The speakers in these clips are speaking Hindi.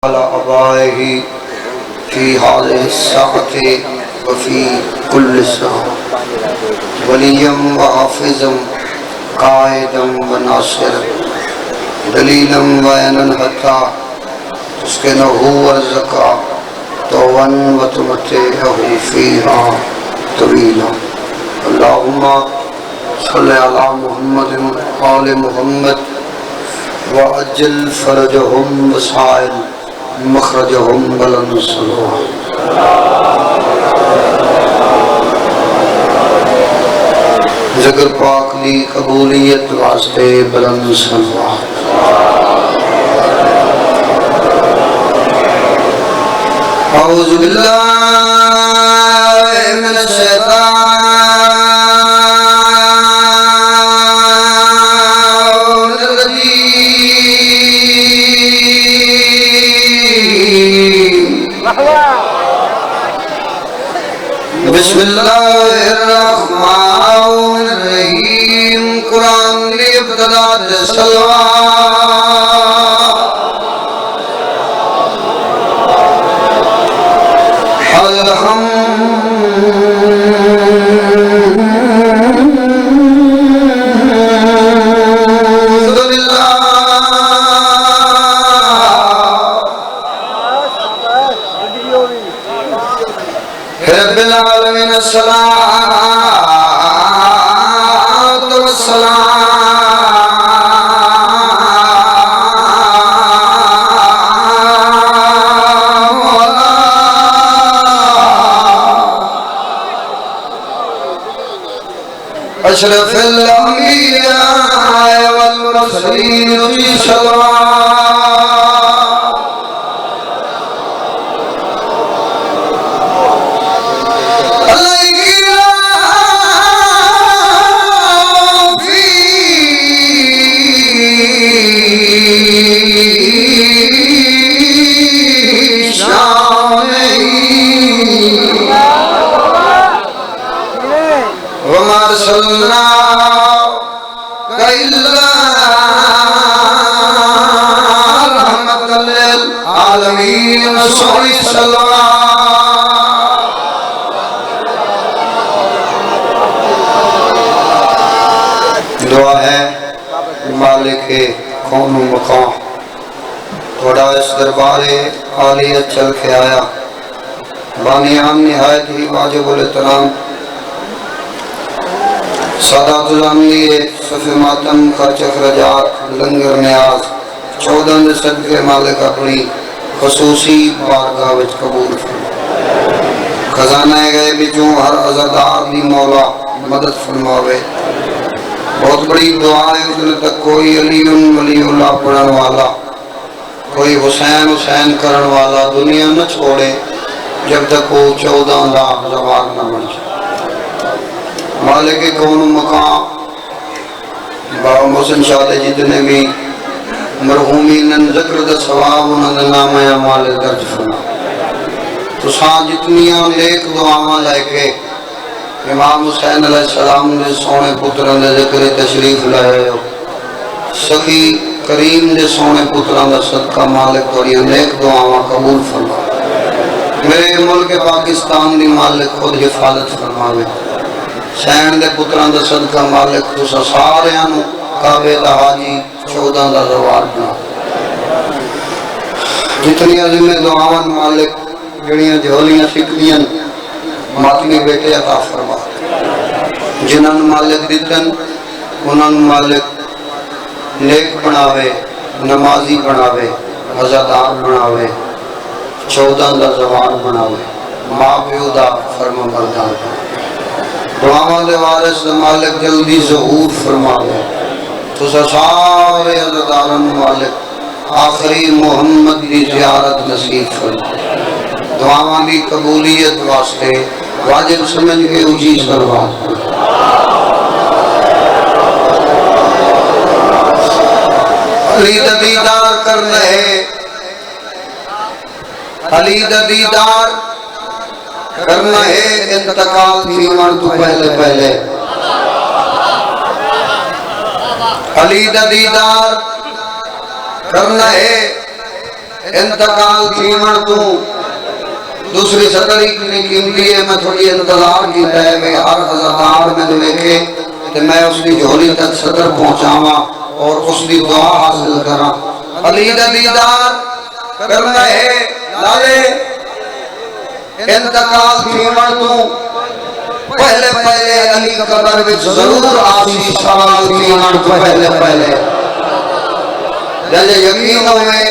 अबाही फी हाज़िहि साअति व फी कुल्लि साअ वलिय्यम व हाफ़िज़म काइदम व नासिर दलीलम व अनन हत्ता तुस्किनहु व ज़का तौबन व तुमत्तिअहु फ़ीहा तवीला। अल्लाहुम्मा सल्लि अला मुहम्मदिन व आलि मुहम्मद व अज्जिल फ़रजहुम व साइल मखरजहुम बुलंद सलवात। ज़िक्र पाक ली कबूलियत वास्ते बुलंद सलवात। औज़ु बिल्लाहि मिनश शैतानिर बिस्मिल्लाहिर्रहमानिर्रहीम। कुरान की इब्तिदा रब्बिल आलमीन अस्सलातु वस्सलामु अला अशरफिल अंबिया वल मुरसलीन दुआ है मालिक कौन मकाम थोड़ा इस दरबारे आलियत चल के आया बानियान निहायत ही वाजिबुल एहतराम सादातुल्लामिये सफ़े मातम का चक्रजात लंगर न्याज 14 दे सदके मालिक अपनी खसूसी बारगाह विच कबूल खजाना गए बिचों हर अज़ादार दी मौला मदद फरमावे। बहुत बड़ी दुआ है उसने तक कोई अलीउन वलीउल्लाह पढ़न वाला कोई हुसैन हुसैन करन वाला दुनिया न छोड़े जब तक वो 14 लाख जवान न बन जाए। मालिक कौन मकाम बाबा मोहसिन शाह जितने भी मरहूमीन ज़िक्र दा सवाब उन्होंने नाम अमाल दर्ज फरमा तो जितनियां नेक दुआवां लेके इमाम हुसैन अलैहिस्सलाम ने सोने पुत्रों ने ज़िक्र तशरीफ लाए हो सखी करीम ने सोने पुत्रों का सदका मालिक थोड़ी नेक दुआवां कबूल फरमा। मेरे मुल्क पाकिस्तान की मालिक खुद हिफाजत फरमावे। सैन के पुत्रों का सदका मालिक तुसा सारियां नूं काबे दा हाजी 14 का जवाब बना। जितनियां जिम्मे दुआवां मालिक जड़ियां झोलियां सिकदियां मातमी बेटे अता फरमा। जिन्होंने मालिक दितन उन्होंने मालिक नेक बनावे नमाजी बनावे अज़ादार बनावे 14 का जवान बनावे माँ प्यो का फर्मा बरदार दुआवां दे वारिस मालिक जल्दी ज़हूर फरमावे। तुसा सारे अज़ादारां मालिक आखिरी मुहम्मद की ज़ियारत नसीब फरमा। दुआवां की कबूलियत वास्ते वाजिब समझ के ऊंची सलवात अली दा दीदार करना है अली दा दीदार करना है इंतकाल थी मर तू पहले पहले अली दा दीदार करना है इंतकाल थीवण तू दूसरी सतरी की कीमती है। मैं थोड़ी इंतजार की है वे हर हज़ार में देखे ते मैं उसकी झोली तक सतर पहुंचावा और उसकी दुआ हासिल करा। अली दा दीदार करना है लाले इंतकाल थीवण तू पहले पहले अली कबर विच जरूर आसी सवाल थीवण तो पहले जले यकीन होवे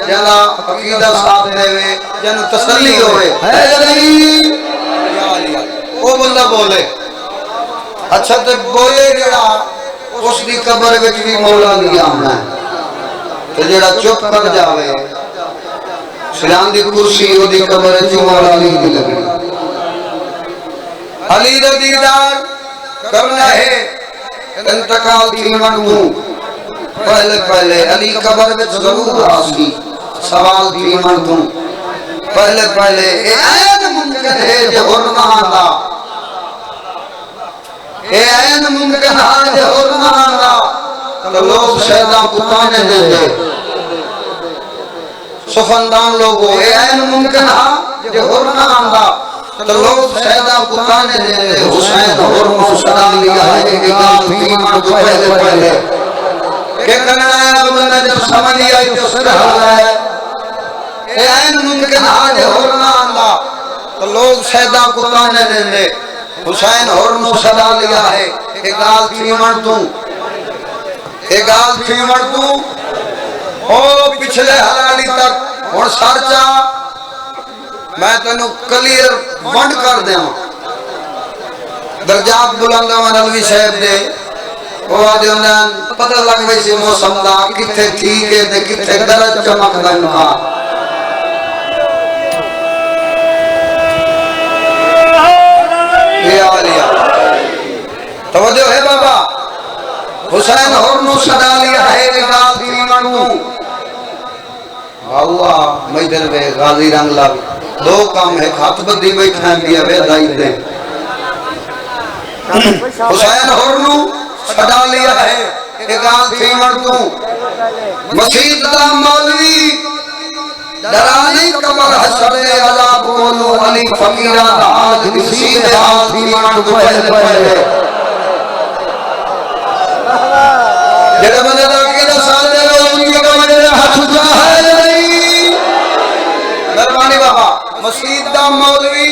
जना अकीदा साथ देवे जन तसल्ली होवे है अली या अली ओ बंदा बोले अच्छा ते बोले जड़ा उसकी कबर विच भी मौला दी आना ते जड़ा चुप कर जावे सलाम दी कुर्सी ओदी कबर विच मौला दी लगनी। अली दा दीदार करना है इंतकाल थीवण तू पहले पहले अली कबर में जरूर आसी सवाल थीवण तू पहले पहले ए ऐन मुमकिन है जो हुरना आंदा ए ऐन मुमकिन है जो हुरना आंदा तो लोग शैदा पुताने देते सुफंदान लोगों ए ऐन मुमकिन है जो हुरना आंदा तो लोग शैदा पुताने देते हुसैन हुरना सदा लिया है कि गाल थीवण तो पहले पहले के करना है बंदा जब समझ आई तो सुरह है ए ऐन मुमकिन आज होरना आंदा तो लोग सैदा कुताने देंदे हुसैन होरनो सदा लिया है ए गाल थीवण तू ओ पिछले हलाली तक हुन सरचा मैं तेनु क्लियर वंड कर देवां दर्जात बुलंद नलवी साहब दे ओ आदे उन्हें पता लग गई सी मौसम दा किथे ठीक है ते किथे दरज चमकदा इनका ये आलिया तवज्जो है बाबा हुसैन होरनो सदा लिया है गाल थीवण तू अल्लाह मैदर वे गाजी रंगला दो काम है हाथ बदी बैठा दिया वे दाई दे हुसैन होरनो सदा लिया है एक गाल थीवण तू मसीद दा मौलवी डरानी कबर हसर दे अजाब कोलो अली फकीरा दा हाल मसीद हाल थीवण तो पहले जेड़े बंदे दा कीदा साल दे लो उनके कमरे हाथ उठा है नहीं मेहरबानी बाबा मसीद दा मौलवी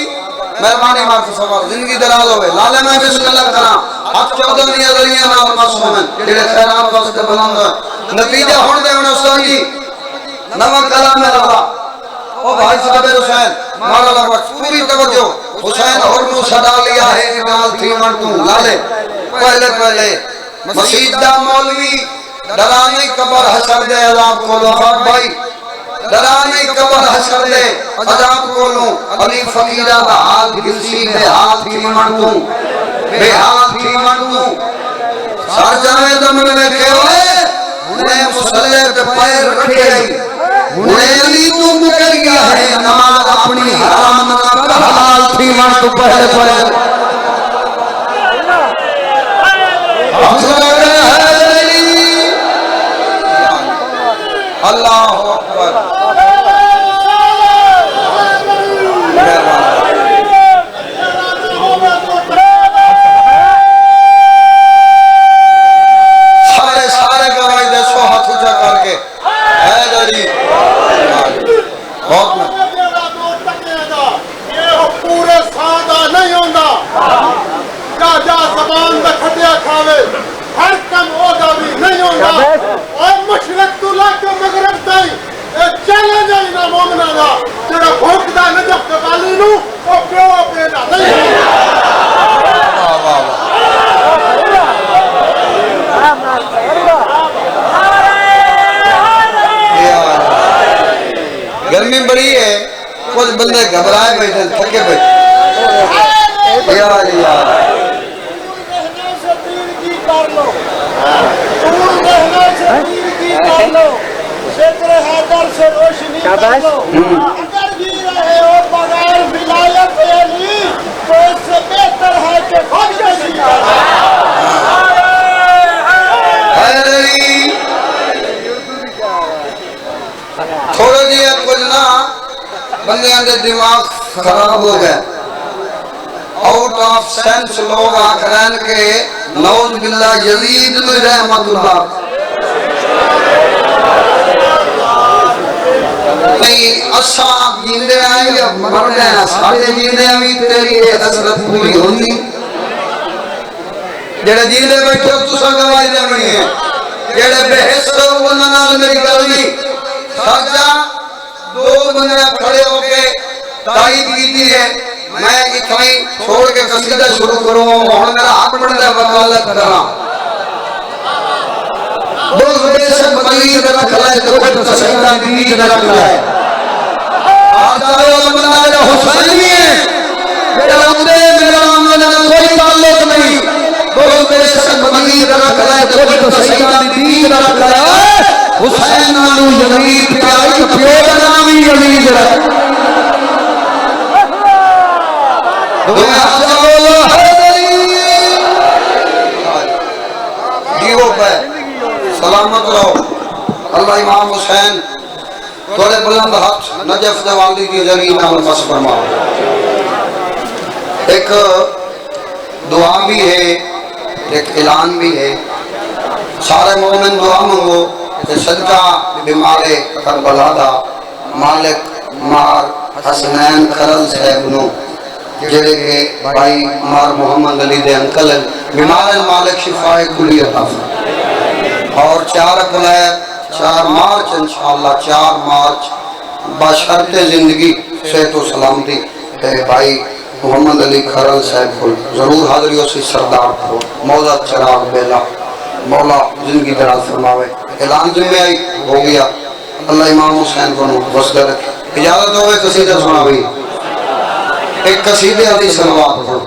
मेहरबानी मार के सवाल जिंदगी दराज होवे लाले मैं बिस्मिल्लाह करा हक 14 दी गलियां नाल मासूम जेड़े खैरात वास्ते बुलंद नतीजा हुन दे उस्ताद जी नवा कलाम है बाबा ओ भाई साहब हुसैन मारा लगवा पूरी तवज्जो हुसैन होरनो सदा लिया है गाल थीवण तू लाले पहले पहले मसीद दा मौलवी डराने कबर हशर दे अजाब कोलो भाई डराने कबर हशर दे अजाब कोलो अली फकीरा दा हाल गिलसी दे हाल थीवण तू बेहाल थीवण तू सर जावे दमन में के ओए हुने मुसल्ले पे पैर रखे हुने अली तू मुकर गया है नमाज अपनी हराम ना कर हलाल थीवण तू पहले पहले अल्लाह अकबर सारे सारे गवाही दे सो हाथ ऊंचा करके है जड़ी बहुत ये पूरे सादा नहीं होंदा जा जा जबान दा खटिया खावे हर कम ओदा भी नहीं होंदा और मशरक तू लाके मगरब ताई ए चले जाई ना मोमना दा जेड़ा भोकदा नजफ के बाली नु ओ प्यो पेदा नहीं वाह वाह गर्मी बड़ी है कुछ बंदे घबराए बैठे थके बैठे यार से रोशनी अगर भी रहे और बगैर विलायत अली तो इससे बेहतर है कि खुदकुशी थोड़ा दिया बंदियां दे दिमाग खराब हो गए, आउट ऑफ सेंस लोग आखरन के नौज बिल्ला यजीद में रहमतुल्लाह नहीं असा जींदे आए या मर गए सारे जींदे भी तेरी ये हसरत पूरी होगी जेड़े जींदे बैठे तुसा गवाही देनी है जेड़े बेहिस्सो उन्हां नाल मेरी गल नहीं साजा दो बंदे खड़े होके तारीफ की है मैं इतना ही छोड़ के कसीदा शुरू करूं हुन मेरा हाथ बढ़दा वकालत करा बोल बेशक मलीद रख ले तो कोई सैयदा दीद रख ले आता बंदा जो हुसैनी है मेरा उदे मेरा अमल कोई ताल्लुक नहीं बोल बेशक मलीद रख ले तो कोई सैयदा दीद रख ले हुसैन नालू यजीद प्यार प्यो दा नाम ही यजीद रख सलामत रहो अल्लाह इमाम हुसैन थोड़े बुलंद हाथ नजफ दवाली की जरिए नाम मस फरमाओ। एक दुआ भी है एक ऐलान भी है सारे मोमिन दुआ मंगो कि सदका बीमारे करबला दा मालिक मार हसनैन खरल साहब नु जेड़े के भाई मार मोहम्मद अली दे अंकल बीमार मालिक शिफाए कुली अता और 4 अप्रैल 4 मार्च इंशाअल्लाह 4 मार्च बशर्ते जिंदगी सेहत और सलामती भाई मोहम्मद अली खरल साहब को जरूर हाजिरी हो सी सरदार को मौला चराग बेला मौला जिंदगी दराज फरमावे ऐलान जिम्मे आई हो गया अल्लाह इमाम हुसैन को वसदा रखे इजाजत होवे कसीदा सुना भाई एक कसीदे दी सलवात पढ़ो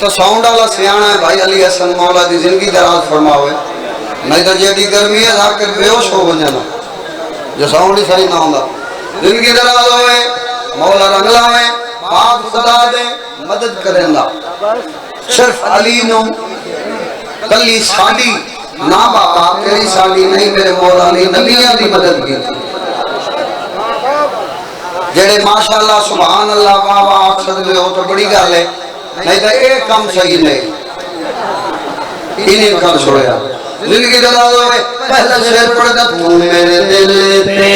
तो साउंड वाला सियाना है भाई अली हसन मौला दी जिंदगी दराज फरमावे नहीं तो जेडी गर्मी है जाकर बेहोश हो जाना जो साउंड ही सही ना होगा जिंदगी दराज होवे मौला रंग लावे बाप खुदा दे मदद करेंदा सिर्फ अली नु कली साडी ना बाबा तेरी साडी नहीं मेरे मौला अली नबियां दी मदद की जेड़े माशाअल्लाह सुभान अल्लाह वाह वाह आख सकदे हो तो बड़ी गल है नहीं तो एक काम सही नहीं इन्हीं कर छोड़या जिंदगी दराज होवे पहला शेर पढ़दा तू मेरे दिल पे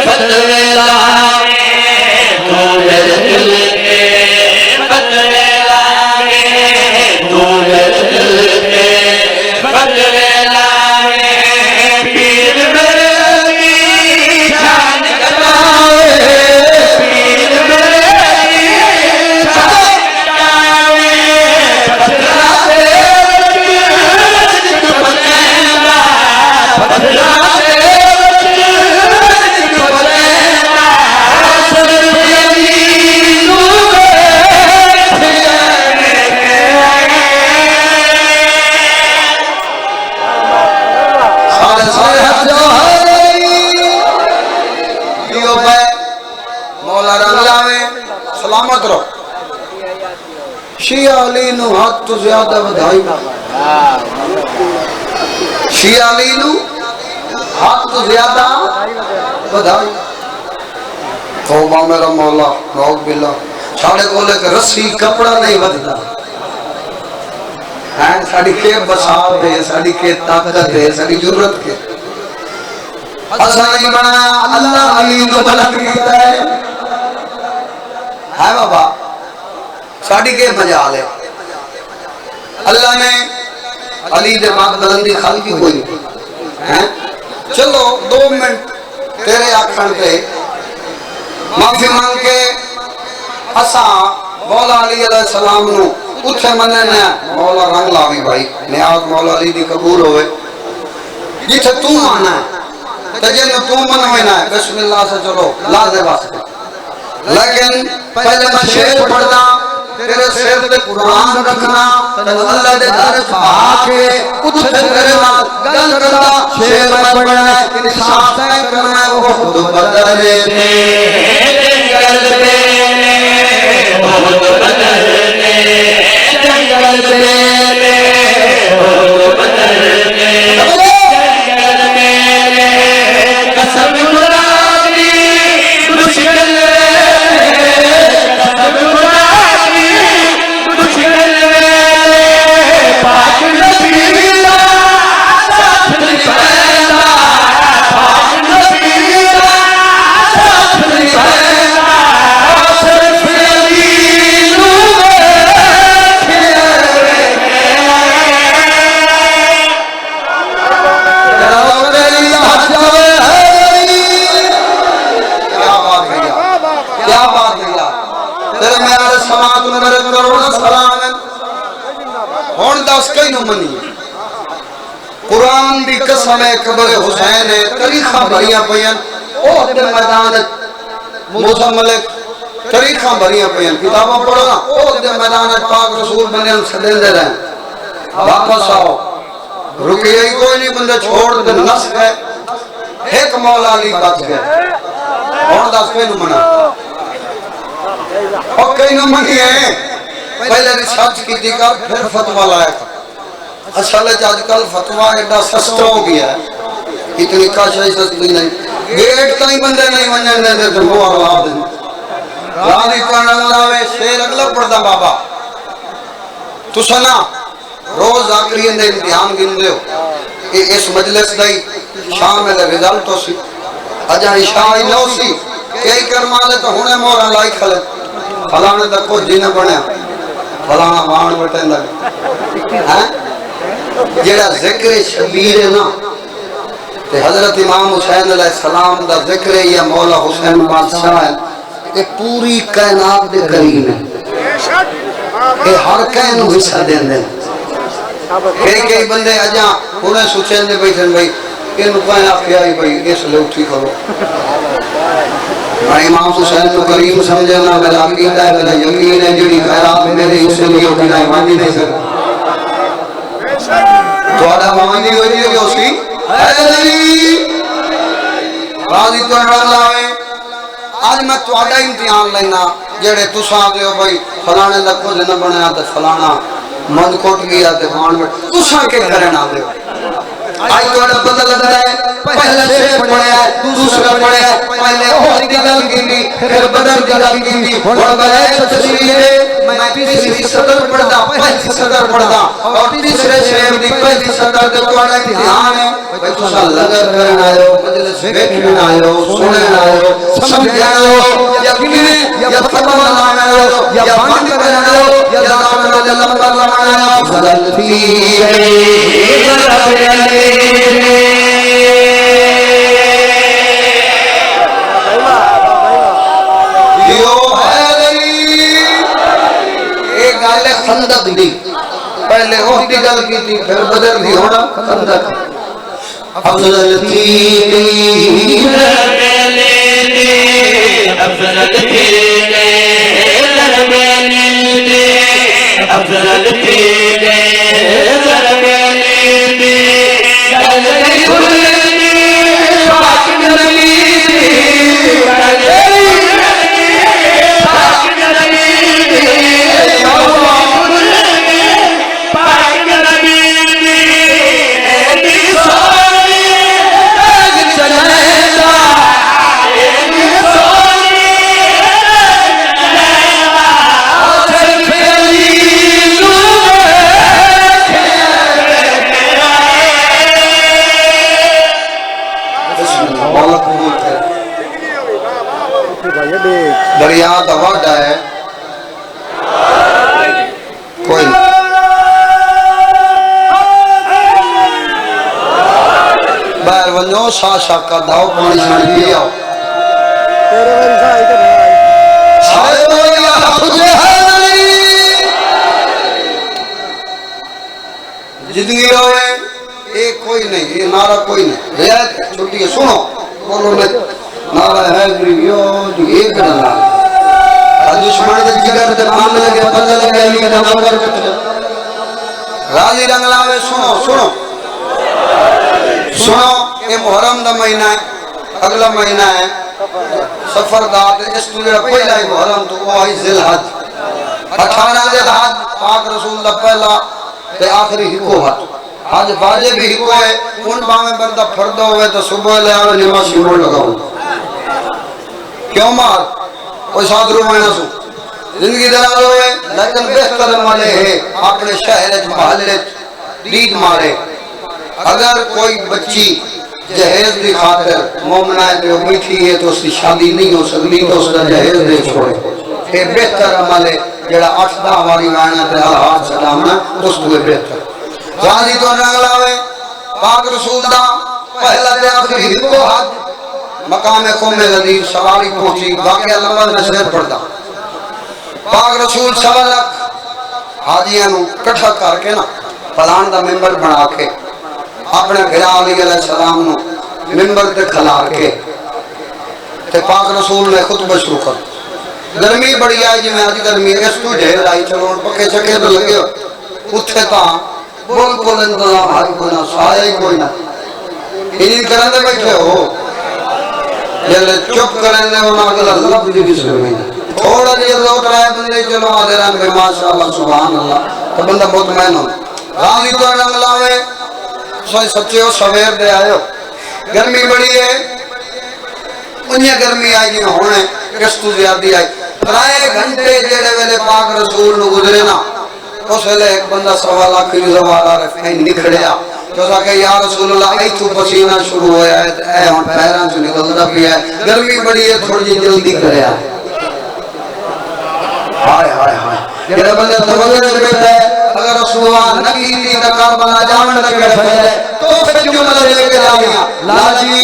फतवे लागे तू मेरे दिल पे फतवे लागे तू मेरे दिल पे सलामत रहो। शिया अली नु हाथ तो ज्यादा बधाई, शिया अली नु हाथ तो ज्यादा बधाई। तौबा मेरा मौला नौक बिल्ला साढ़े को लेकर रस्सी कपड़ा नहीं बदला है, साड़ी के बसाव है, साड़ी के ताकत है, साड़ी जरूरत के असा नहीं बनाया। अल्लाह अली को बुलंद किया है बाबा, साड़ी के मजाल है। अल्लाह ने अली दे मां बुलंदी खाल की कोई है। चलो 2 मिनट तेरे आखण पे माफी मांग के असा मौला अली अलैहि सलाम नु उथे मने ने मौला रंग लावी भाई नियाज मौला अली दी कबूल होवे। जिथे तू आना है ते जे तू मनवेना है बिस्मिल्लाह से चलो लाजे वास्ते, लेकिन पहले मैं शेर पढ़ना, तेरे सिर पे कुरान रखना, अल्लाह दे घर आके उठे तेरे नाल गल करदा। शेर मैं पढ़ना है, इंसाफ तय करना है। वो खुद बदले दे जंगल पे, खुद बदले दे जंगल पे, खुद बदले दे जंगल पे। कसम खुदाई मुश्किल कुरान दी कसम है कब्र हुसैन है तारीखा भरिया पयन ओ दे मैदान मूसा मलिक तारीखा भरिया पयन किताबा पढ़ो ना ओ दे मैदान पाक रसूल बने सदेंदे रहे वापस आओ रुके ही कोई नहीं बंदे छोड़ दे नस गए एक मौला अली बच गए और दस के नु मना और कई नु मनी है पहले रिसर्च की थी कर फिर फतवा लाया था। असल आजकल फतवा एडा सस्ता हो गया है, इतनी काशाई सस्ती नहीं, गेट ताई बंदे नहीं वंजन देते तो वो अगला दिन राजी करने लावे शेर अगला पड़दा बाबा। तू सुना रोज आखिरी दे इम्तिहान गिनदे हो कि इस मजलिस दा शाम में रिजल्ट हो सी अजा इशा ही नो सी कई कर्मा दे तो हुने मोरा लाई खले फलाने तक को जिन बनया फलाना वाण बटे लग हैं जेड़ा जिक्र शबीर है ना ते हजरत इमाम हुसैन अलैहिस्सलाम दा जिक्र है या मौला हुसैन बादशाह है ये पूरी कायनात दे करीब है ये हर कैन हिस्सा देंदे कई बंदे अजा हुने सोचेंदे बैठन भाई इनु काया आखिया भाई इसलिए उठी करो इमाम हुसैन तो करीम समझे ना मेरा अकीदा है मेरा यकीन है जेडी खैरात मेरे हिस्से नहीं होगी ना मानी नहीं सकता थोड़ा मानी हो जी जो सी अली राजी तो लावे आज मैं थोड़ा इम्तिहान लेना जेड़े तुसा दे भाई फलाने दा कुछ न बनया ते फलाना मन कोट गया ते मान तुसा के करना दे आज थोड़ा पता लगता है पहले शेर पढ़या दूसरा पढ़या पहले ओहद की गल कीती फिर बदर की गल कीती हुन गए तस्वीर मैं तीसरी सदर पढ़दा पहली सदर पढ़दा और तीसरे शेर दी पहली सदर दे थोड़ा ध्यान है भाई तुसा लगन करन आयो मजलिस देखण आयो सुनन आयो समझण आयो यकीन या फतवा लाना आयो या बंद करन आयो या दामन लंबा लाना आयो गलती है खंदक दी पहले उसकी गल की थी फिर बदल दी होना खंदक अफजल थी अफजल थी अफजल थी दरिया का वादा है कोई बाहर वनो सा का दाव पानी छानी पी आओ जिंदगी रोए ये कोई नहीं ये नारा कोई नहीं रियायत छुट्टी है सुनो बोलो नहीं नारा है यो जो एक ना दुश्मन के जिगर ते मान लगे पता लगे अली का नंबर राजी रंग लावे सुनो सुनो सुनो ये मुहर्रम दा महीना है अगला महीना है सफर दा इस पूरा पहला ही मुहर्रम तो वो है जिलहज 18 जिलहज पाक रसूल दा पहला ते आखिरी हिको हज आज बाजे भी हिको है उन बामे बंदा फर्द होवे तो सुबह ले आवे नमाज शुरू लगाओ क्यों मार कोई साधु महीना सु जिंदगी दराज होवे लेकिन बेहतर वाले है अपने शहर मोहल्ले दीद मारे अगर कोई बच्ची जहेज की खातिर मोमना है तो मीठी है तो उसकी शादी नहीं हो सकती तो उसका जहेज दे छोड़े ये बेहतर अमल है जेड़ा 8-10 वारी वाना ते हाथ सलामना उसको बेहतर राजी तो रंग लावे पाक रसूल दा पहला ते आखिरी हिको हज मकाम कौमे गदीर सवारी पहुंची वाकया लंबा नशर पड़ता पाक रसूल 1.25 लाख हाजियां नु इकट्ठा करके ना फलान दा मेंबर बना के अपने घर अली अलैहिस्सलाम नु मेंबर ते खलार के ते पाक रसूल ने खुतबा शुरू कर गर्मी बड़ी आई जिवें आज गर्मी इस तू ढेर आई चलो पक्के छके तो लगे उथे ता बोल इंतजाम आज कोई ना साया ही कोई ना इन करने बैठे हो जल्द चुप करने वाला अगला लफ्ज भी सुने थोड़ा देर दो त्राय बंदे चलो आधे रंग में माशाअल्लाह सुभान अल्लाह तो बंदा मुतमईन हो राजी तो रंग लावे सोई सच्चे हो सवेर दे आयो गर्मी बड़ी है उन्हें गर्मी आई जी होने किस तू ज्यादा आई 3 घंटे जेड़े वेले पाक रसूल नु गुजरे ना उस वेले एक बंदा 1.25 लाख की जवाला रफे निखड़या जो साके या रसूल अल्लाह इथु पसीना शुरू होया है ए हुन पैरां से निकलदा पिया है गर्मी बड़ी है थोड़ी जल्दी करया हाय हाय हाय जेड़ा बंदा तवज्जो से बैठा है अगर रसूलुल्लाह नबी दी करबला जावन लगे फैले तो फिर जुमला लेके जाविया लाजी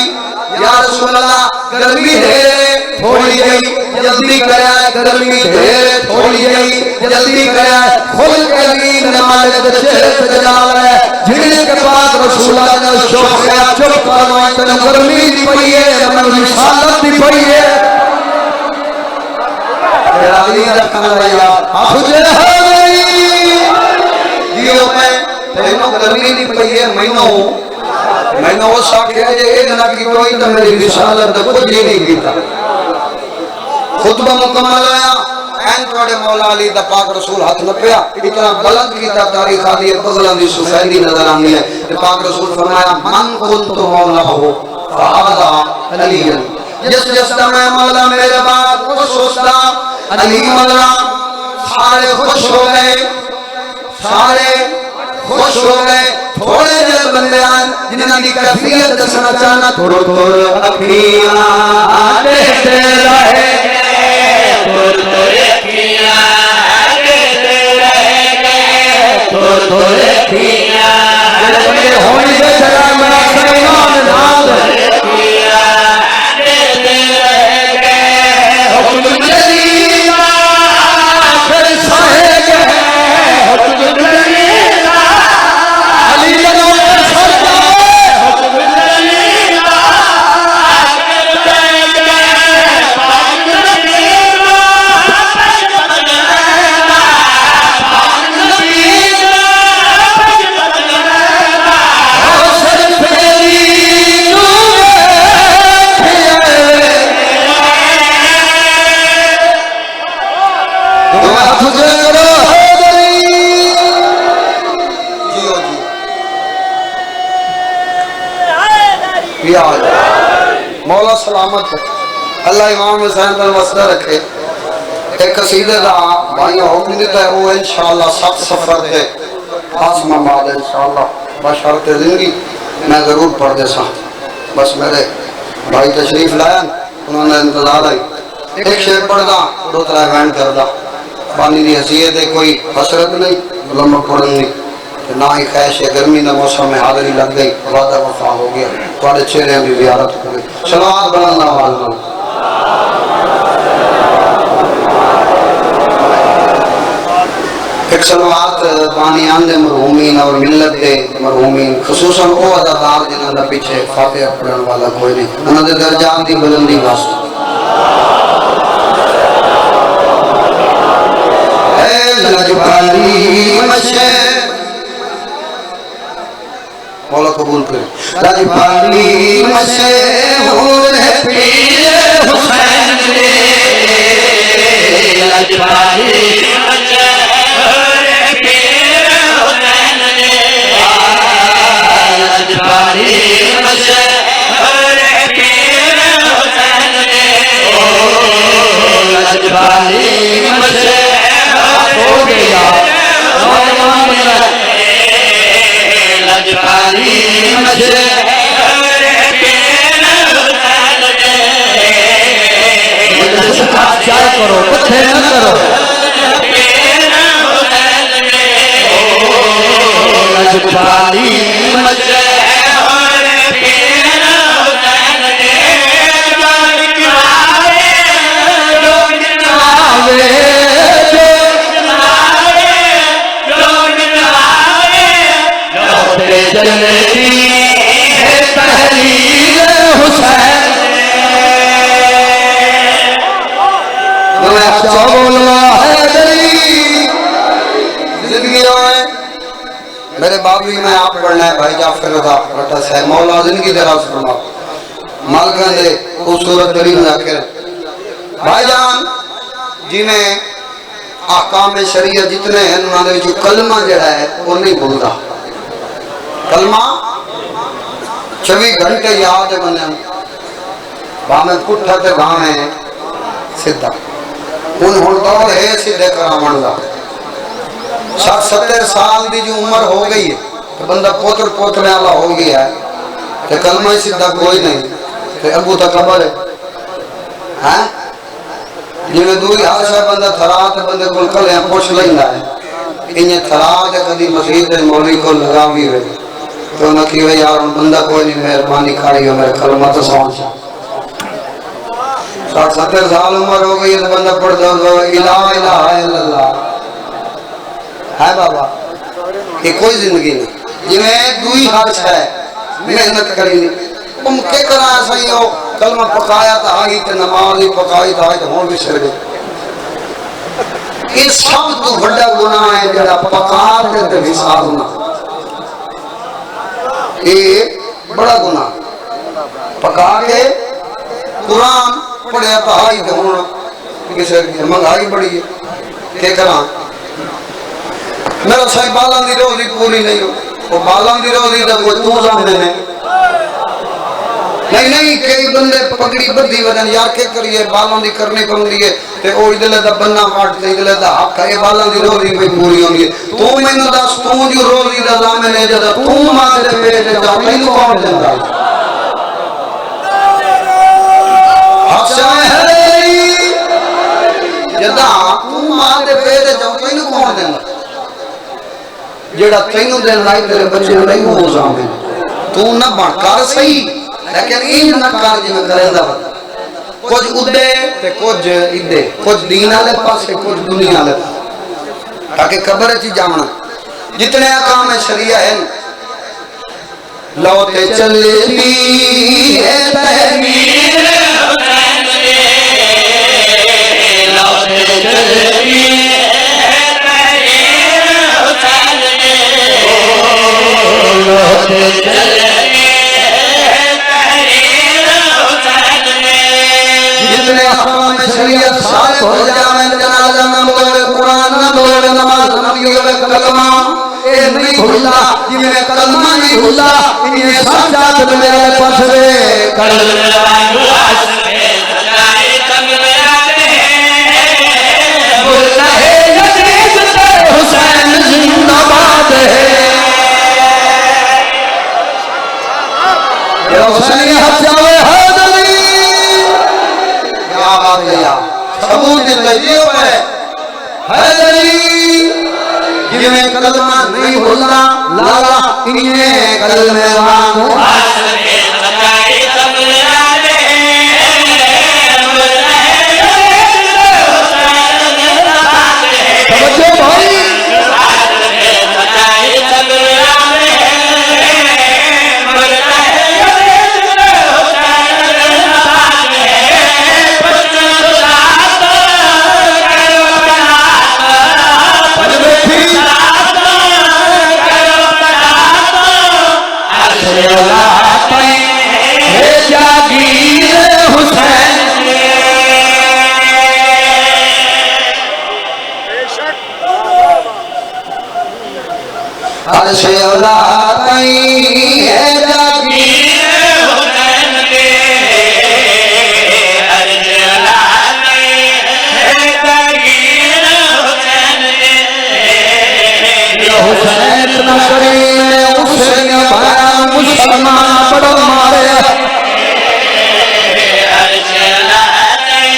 या रसूल अल्लाह गर्मी है थोड़ी गई जल्दी करया गर्मी है थोड़ी गई जल्दी करया खुल के नींद नमाज के चेहरे पे जलाल है जिने के पास रसूलुल्लाह ने शौक है चुप फरमाए तने गर्मी दी पई है मन रिसालत दी पई है तेरा दी रखना यार हुजर है जियो में तेनो गर्मी दी पई है मैंने वो साखे जे एक ना की कोई तो मेरी रिसालत तो कुछ नहीं कीता खुतबा मुकम्मल आया एन थोड़े मौला अली दा पाक रसूल हाथ न पिया इतना बुलंद कीता तारीख आदि बगलां दी सुफैदी नजर आंदी है ते पाक रसूल फरमाया मन कुंतु मौला हो फहादा अली जिस जिस दा मैं मौला मेरे बाद वो सोचता अली मौला सारे खुश हो गए सारे खुश हो गए थोड़े जे बंदे जिन्हां दी कैफियत दसना चाहना थोड़ो थोड़ो अखियां देखते रहे थोड़ो अखियां देखते रहे थोड़ो अखियां किया मौला सलामत है। अल्लाह इमाम हुसैन का वसदा रखे। एक कसीदे का भाई हुक्म दिता है वो इंशाअल्लाह 7 सफर थे आसमाबाद इंशाअल्लाह बशरत जिंदगी मैं जरूर पढ़ दे सा। बस मेरे भाई तशरीफ लाया उन्होंने इंतजार आई एक शेर पढ़दा 2-3 वैन करदा पानी की हसीयत है कोई हसरत नहीं लम्बा पढ़न नहीं ना ही ख्वाहिश है। गर्मी का मौसम में हाजिरी लग गई वादा वफा हो गया थोड़े चेहरे की ज़ियारत हो गई। सलावत बनाना वाला एक सलवात बानियान दे मरहूमीन और मिल्लत दे मरहूमीन खुसूसन वो अदाकार जिन्हां दा पीछे फातिहा पढ़न वाला कोई नहीं उन्हां दे दर्जात दी बुलंदी वास्ते ए लजपाली मशे मौला कबूल करे। लजपाली मशे हुए पीर हुसैन ने लजपाली मशे लजपाली मशे लजपाली मशे हो गया लजपाली मशे क्या करो कथे न करो लजपाली मशे जलती है तहरीर हुसैन जिंदगी मेरे बाप भी मैं आप पढ़ना है भाई जाफर रटा साहब मौला जिंदगी दराज फरमा मालका दे खूबसूरत तरीन जाकर भाईजान जिन्हें आकाम शरीयत जितने हैं उन्होंने जो कलमा जड़ा है वो नहीं भूलता कलमा 24 घंटे याद है बने भावे पुठा ते भावे सीधा उन हुण दौर है सीधे करावण दा 60-70 साल की जो उम्र हो गई है तो बंदा पोत्र पोतरे वाला हो गया है तो कलमा ही सीधा कोई नहीं तो अबू तक खबर है जिवें दूरी आशा बंदा थरा ते बंदे को कल पुछ लेंदा है इन्हें थरा ते कदी मस्जिद मौलवी को लगा भी हुए तो न कि यार बंदा कोई नहीं मेहरबानी करी हो मेरे कलमा तो समझ 60-70 साल उम्र हो गई है तो बंदा पढ़ दो इला इलाहा इल्लल्लाह है बाबा ये कोई जिंदगी नहीं जिवें दुई हर्ष है मेहनत करी नहीं तुम के करा सही हो कलमा पकाया तो आई तो नमाज ही पकाई तो आई तो हुण विसर गए। ये सब तो बड़ा गुनाह है जेड़ा पका के हिसाब ना ये बड़ा गुनाह पका के कुरान पढ़िया तो आई तो हुण विसर गए। महंगाई बड़ी है के करा मेरा सही बालन की रोजी पूरी नहीं हो वो बालन की रोजी तो कोई तू जानते हैं नहीं नहीं कई बंदे पगड़ी बद्धी वजन यार के करिए बालों की करनी पड़ती है ते ओ इधले दा बन्ना काटते इधले दा हक है बालों की रोजी में पूरी होनी है। तू मैनू दस तू जो रोजी दा जामिन है जदा तू मां दे पेट जा मैनू कौन देंदा हसा है जदा तू मां दे पेट जा मैनू कौन देंदा जेड़ा तैनू देन लाई तेरे बच्चे नहीं हो जामिन तू ना बन कर सही लेकिन इन न कर जिवें करेंदा कुछ उदे ते कुछ इदे कुछ दीन वाले पासे कुछ दुनिया वाले ताकि कब्र च जावना जितने काम शरिया है लौटे चलती है तहमीर हुसैन ने लौटे चलती है तहमीर हुसैन ने लौटे चलती शरीयत साबित हो जावे जनाजा न बोले कुरान न बोले नमाज न बोले कलमा ए नहीं भूलता जिन्हें कलमा ने नहीं भूला ये सच्चा तब मेरे पास वे कल वांगू आसरे सजाए तब मेरा बोलता है यजीद से हुसैन जिंदाबाद है ये हुसैनी हत्यावे हैदरी क्या बात है यार सबूत दीजिए पे हैदरी जिन्हें कलमा नहीं भूलना लाला इन्हें कलमे वांगू आसरे सजाए तब मेरा से औलाद है जागीर हुसैन के अर्ज औलाद है जागीर हुसैन के हुसैन न करे उसे भाया मुसलमान बड़ा मारे अर्ज औलाद है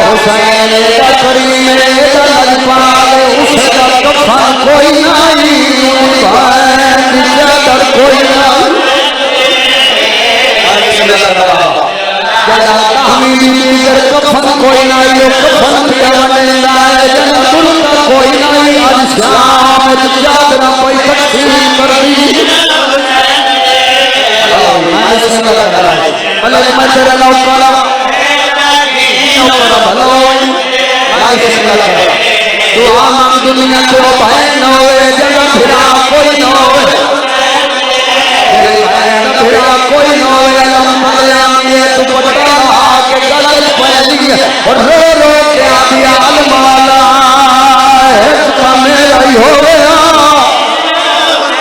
हुसैन का करीम दल पाले उसका कफन कोई नहीं कोई ना कफन कोई ना कफन कोई नहीं दुनिया को बहन होए जगह फिरा कोई न होए कोई न होए दुपट्टा के गलत पहली और रो रो के आदिया अलमाला मेरा ही हो गया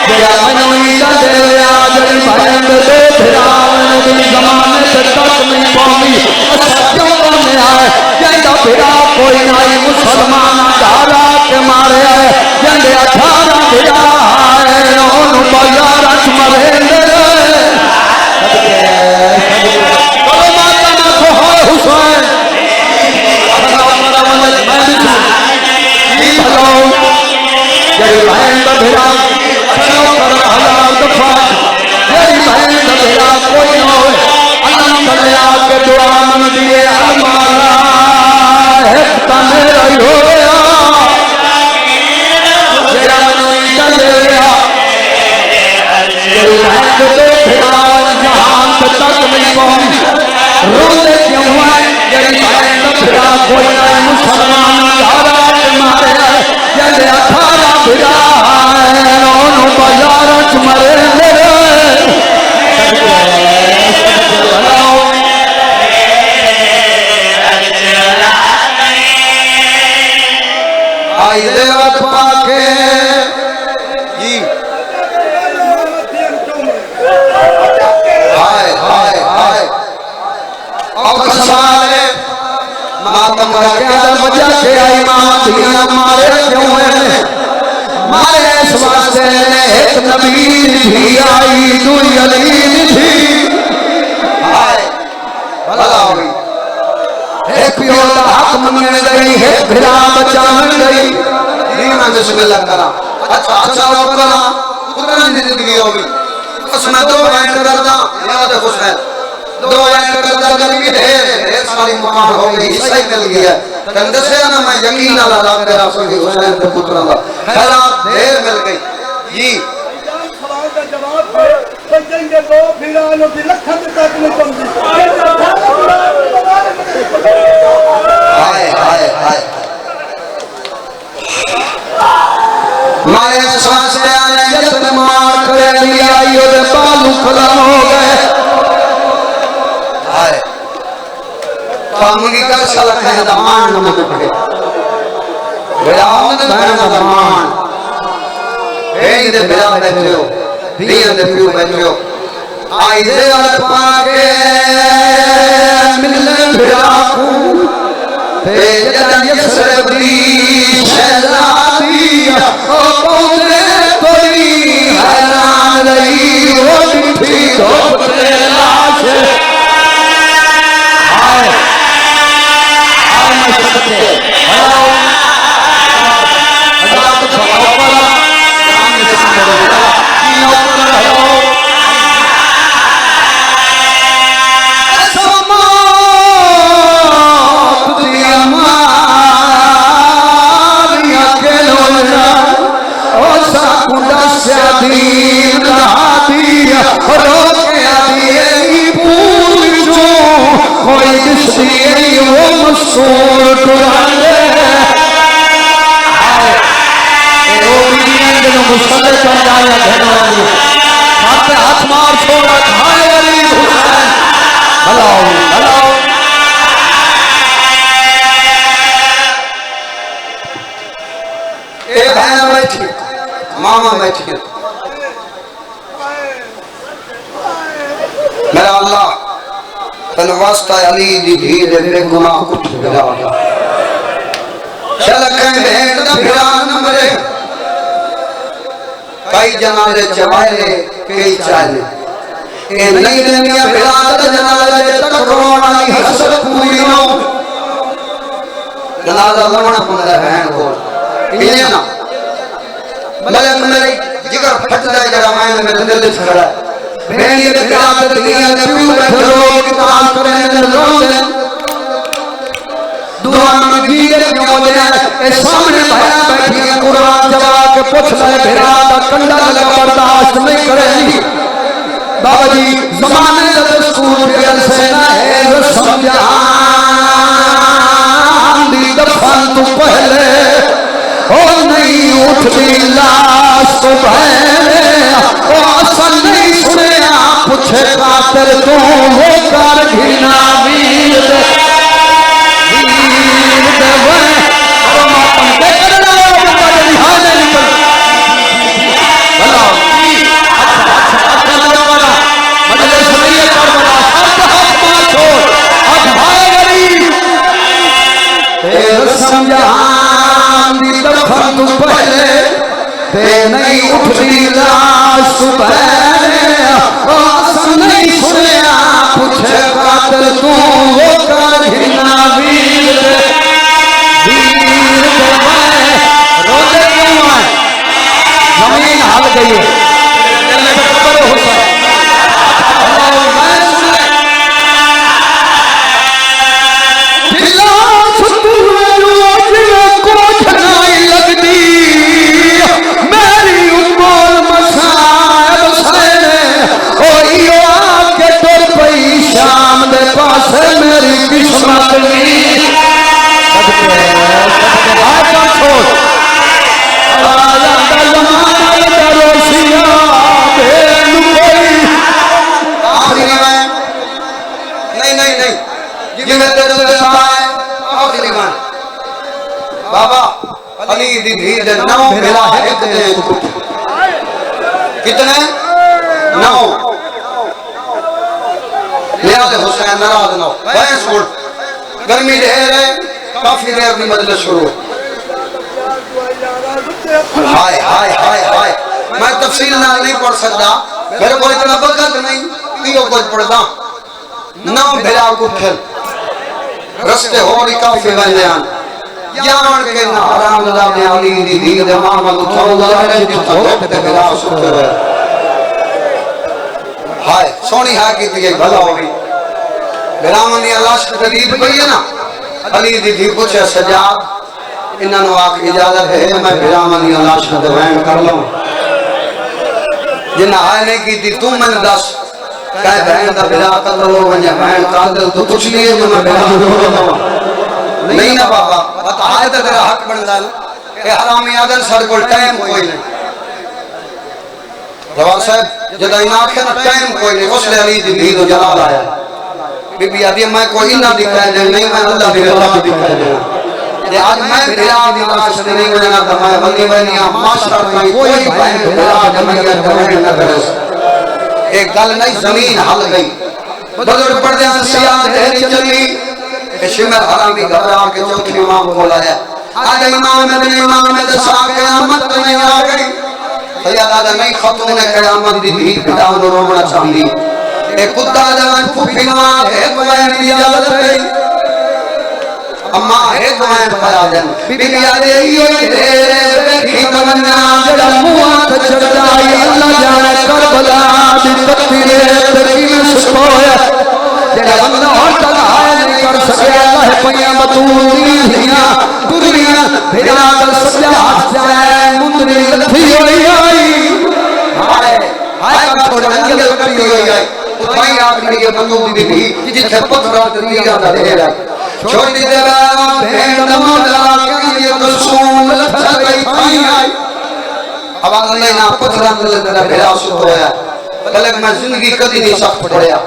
जया मनोई दे जड़ी बहन दे फिरावन दिन जमाने से तक नहीं पाऊंगी सत्यों में आए जैसा फिरा कोई नहीं मुसलमान धारा के मारे आए जंदे 18 फिरा है ओन बाजार मरेंद्र धियां दे प्यो बैठो आई दे पाके मिलने फिराकू जदा यसरबी शहजादी ओ पौधे कोई हैरान रही वो मिठी धूप ते लाश आए आए मशरक़े हेलो अल्लाह तो ऊपर नाम निशान करो ऊपर हेलो हाथ मार छोड़ा हेलो हेलो बहन बैठी मामा बैठी मेरा अल्लाह तन वास्ता अली दी धी दे मेरे गुनाह कुछ गिरा चल कहीं भेंट दा फिरा न मरे कई जनाजे चवाए कई चाले ए नहीं दुनिया फिरा दा जनाजे तकरोना नी हसरत पूरी नो जनाजा लमना पंदा बहन को इने ना मले मेरे जिगर फट जाए जरा मैं दिल दे खड़ा भेड़ी दे फिरा दुनिया दे प्यो बैठो लोग ताल करे न रोले दुआ मंगी दे क्यों दे ए सामने भया बैठी कुरान जवा के पूछ ले फिरा दा कंडा लगा बर्दाश्त नहीं करेगी बाबा जी जमाने दा दस्तूर के से ना है समझा दी दफन तू पहले ओ नहीं उठती लाश तो बहने ओ असल नहीं सुने पूछे खातर तू वो कर घिना वीर दे वे और मातम के करना बंदा रिहाने निकल भला अच्छा वाला मतलब सुनिए कर बड़ा सब हाथ मार छोड़ आज भाई गरीब तेरे समझान दी दफन तू पहले ते नहीं उठती लाश तू बहने नहीं सुनिया पूछे खातर तू वो कर घिना वीर रोजे क्यों आए जमीन हाल गई है बाबा अली दी धी दे नौ मिला है कितने नौ लिहाज हुसैन नाराज नौ बहस उठ गर्मी ढेर है काफी देर की मजलिस शुरू हाय हाय हाय हाय मैं तफसील ना नहीं पढ़ सकता मेरे को इतना वक्त नहीं कि वो कुछ पढ़दा नौ मिला को फिर रस्ते हो रही काफी बयान यान के ना आराम दा ने अली दी धी दे मामा को चौदा है जितो ते मेरा सुखे है हाय सोनी हा की ते भला हो गई बिरामनी अल्लाह से करीब गई है ना अली दी धी पूछे सजाद इन्हां आख इजाजत है मैं बिरामनी अल्लाह से दवान कर लूं जिन्ना हाय नहीं की तू मन दस कह बहन दा बिरा कर लो वने बहन कादल तू कुछ लिए मैं बिरा नहीं ना बाबा बताए तो तेरा हक बनदा ना ए हरामी आदन सर को टाइम कोई नहीं जवान साहब जदा इन आखे ना टाइम कोई नहीं उसले अली दी धी तो जलाल आया बीबी आदि मैं कोई ना दिखाए नहीं मैं अल्लाह दी अल्लाह दिखाए जे आज मैं बिरा विकास नहीं बना तो मैं बंदी बनिया मास्टर नहीं कोई बहन बिरा जमैया जमैया न करे एक गल नहीं जमीन हल गई बदर पड़दे सिया देरी चली शिमर हरामी घबरा के चौथी इमाम को लाया आज इमाम ने दसा क़यामत नहीं आ गई सैयदा नहीं खतून क़यामत दी भी पिता नो रोना चाहती एक कुत्ता जवान फूफी मां एक बहन दी इजाजत गई अम्मा है तुम्हें पता जन बीबी आदे ये देखी तमन्ना जमुआ चढ़ाई अल्लाह जाने करबला दी तकदीर तेरी में सुकोया तेरा बंदा और तलाय नहीं कर सके अल्लाह पैया बतूलिया दुनिया बिना कर सजा जाए मुंदरी लथी होई आई हाय हाय का छोड़ अंगल लथी होई आई भाई आखिरी ये बंदूक दी भी जिथे पत्थर दिया दा ढेर छोटी देवा भेड़ दमला के ये रसूल लथा गई थाई आई अब अल्लाह ना पत्थर अंदर तेरा भेड़ा सो होया कल मैं जिंदगी कदी नहीं सख्त पड़या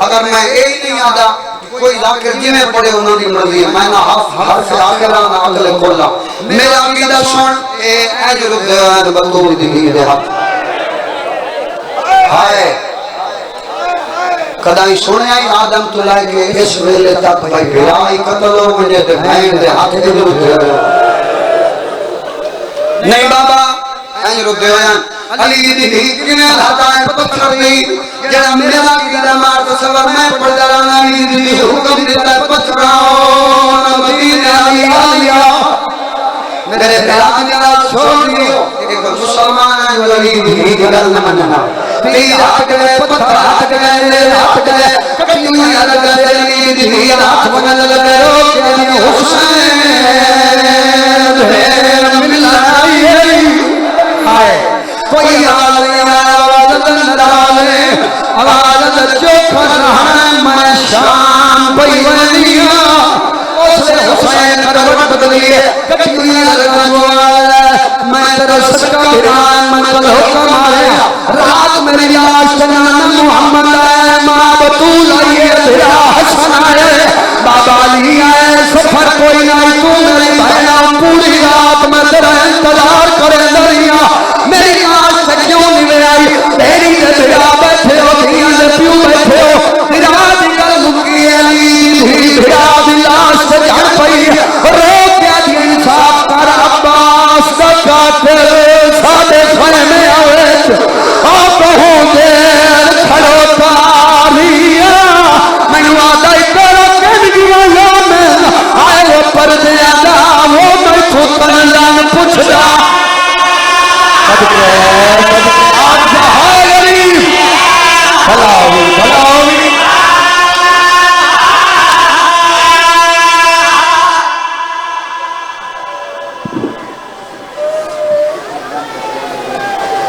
अगर मैं एक नहीं आदा कोई जाकर जिमे पड़े उन्होंने मर्जी मैं ना हर से आगे ना अगले खोला मेरा अकीदा सुन ए अजर दयान बतूल दी दे हाथ हाय कदाई सुने आदम तो लागे इस वेले तक भाई भिराई कत्ल हो मुझे ते भैन दे हाथ दे विरुद्ध नहीं बाबा अजर दयान अली दी किने हटाए पत्थर नहीं जरा मेरा कीदा मार तो सबर में पड़ जाना अली दी हुक्म देता पत्थराओ मदीने आलिया मेरे प्यार मेरा छोड़ दियो एक मुसलमान है जो अली दी गल न मनना तीर हट गए पत्थर हट गए ले हट गए कटियां लग गए अली दी हाथ बनल लगे रो के हुसैन है मिलाई हाय कोई हाल आवाज डाले आवाज चोखा रहन मैं शाम पैवनिया उसे हुसैन करवट बदलिए कटियां लगवाए मैं तेरा सच्चा वीरान मन कल हुक्म आया रात मेरी लाश जनान मोहम्मद आए मां बतूल आए तेरा हसन आए बाबा अली आए सफर कोई ना